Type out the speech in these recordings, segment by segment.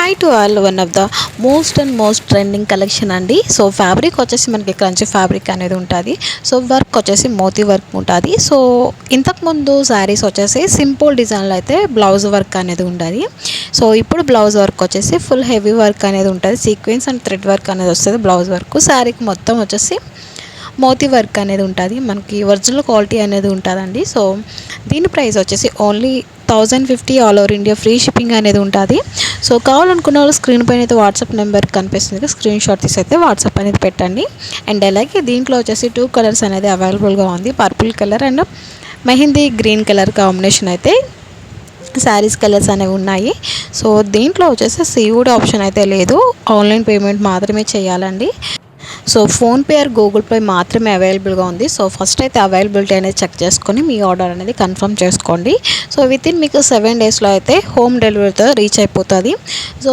Hi to all, one of the most trending collection అండి. So fabric వచ్చేసి మనకి crunchy fabric అనేది ఉంటుంది. సో వర్క్ వచ్చేసి మోతీ వర్క్ ఉంటుంది. సో ఇంతకుముందు శారీస్ వచ్చేసి సింపుల్ డిజైన్లో అయితే బ్లౌజ్ వర్క్ అనేది ఉంటుంది. సో ఇప్పుడు బ్లౌజ్ వర్క్ వచ్చేసి ఫుల్ హెవీ వర్క్ అనేది ఉంటుంది. సీక్వెన్స్ అండ్ థ్రెడ్ వర్క్ అనేది వస్తుంది బ్లౌజ్ వర్క్. శారీకి మొత్తం వచ్చేసి మోతీ వర్క్ అనేది ఉంటుంది. మనకి ఒరిజినల్ క్వాలిటీ అనేది ఉంటుందండి. సో దీని ప్రైస్ వచ్చేసి only 1050 all over India free shipping అనేది ఉంటుంది. సో కావాలనుకున్న వాళ్ళు స్క్రీన్ పైన అయితే వాట్సాప్ నెంబర్ కనిపిస్తుంది, స్క్రీన్ షాట్ తీసి అయితే వాట్సాప్ అనేది పెట్టండి. అండ్ అలాగే దీంట్లో వచ్చేసి 2 కలర్స్ అనేది అవైలబుల్గా ఉంది. Purple colour and mehndi green colour combination అయితే శారీస్ కలర్స్ అనేవి ఉన్నాయి. సో దీంట్లో వచ్చేసి సీవుడ్ ఆప్షన్ అయితే లేదు, ఆన్లైన్ పేమెంట్ మాత్రమే చేయాలండి. So PhonePe are Google pay మాత్రమే అవైలబుల్గా ఉంది. సో ఫస్ట్ అయితే అవైలబిలిటీ అనేది చెక్ చేసుకొని మీ ఆర్డర్ అనేది కన్ఫర్మ్ చేసుకోండి. సో వితిన్ మీకు 7 డేస్లో అయితే హోమ్ డెలివరీతో రీచ్ అయిపోతుంది. సో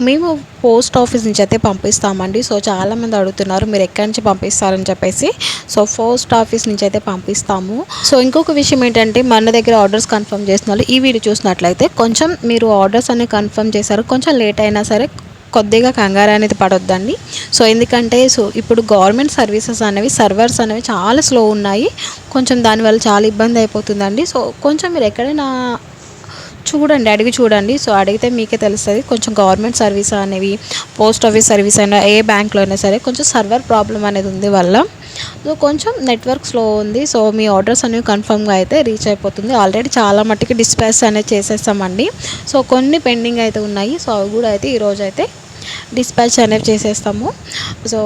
మేము పోస్ట్ ఆఫీస్ నుంచి అయితే పంపిస్తామండి. సో చాలామంది అడుగుతున్నారు మీరు ఎక్కడి నుంచి పంపిస్తారని చెప్పేసి. సో పోస్ట్ ఆఫీస్ నుంచి అయితే పంపిస్తాము. సో ఇంకొక విషయం ఏంటంటే మన దగ్గర ఆర్డర్స్ కన్ఫర్మ్ చేసిన వాళ్ళు ఈ వీడియో చూసినట్లయితే కొంచెం మీరు ఆర్డర్స్ అనేవి కన్ఫర్మ్ చేశారు, కొంచెం లేట్ అయినా సరే కొద్దిగా కంగారు అనేది పడొద్దండి. సో ఎందుకంటే ఇప్పుడు గవర్నమెంట్ సర్వీసెస్ అనేవి సర్వర్స్ అనేవి చాలా స్లో ఉన్నాయి. కొంచెం దానివల్ల చాలా ఇబ్బంది అయిపోతుందండి. సో కొంచెం మీరు ఎక్కడైనా చూడండి, అడిగి చూడండి. సో అడిగితే మీకే తెలుస్తుంది. కొంచెం గవర్నమెంట్ సర్వీస్ అనేవి పోస్ట్ ఆఫీస్ సర్వీస్ అయినా ఏ బ్యాంక్లో అయినా సరే కొంచెం సర్వర్ ప్రాబ్లం అనేది ఉంది వల్ల సో కొంచెం నెట్వర్క్ స్లో ఉంది. సో మీ ఆర్డర్స్ అనేవి కన్ఫర్మ్గా అయితే రీచ్ అయిపోతుంది. ఆల్రెడీ చాలా మట్టుకి డిస్పాచ్ అనేది చేసేస్తామండి. సో కొన్ని పెండింగ్ అయితే ఉన్నాయి. సో అవి కూడా అయితే ఈరోజు అయితే డిస్పాచ్ అనేవి చేసేస్తాము. సో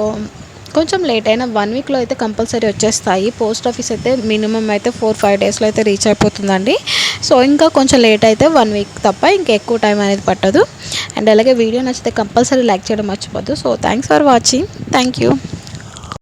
కొంచెం లేట్ అయినా 1 వీక్లో అయితే కంపల్సరీ వచ్చేస్తాయి. పోస్ట్ ఆఫీస్ అయితే మినిమం అయితే 4-5 డేస్లో అయితే రీచ్ అయిపోతుందండి. సో ఇంకా కొంచెం లేట్ అయితే 1 వీక్ తప్ప ఇంకా ఎక్కువ టైం అనేది పట్టదు. అండ్ అలాగే వీడియో నచ్చితే కంపల్సరీ లైక్ చేయడం మర్చిపోద్దు. So thanks for watching. Thank you.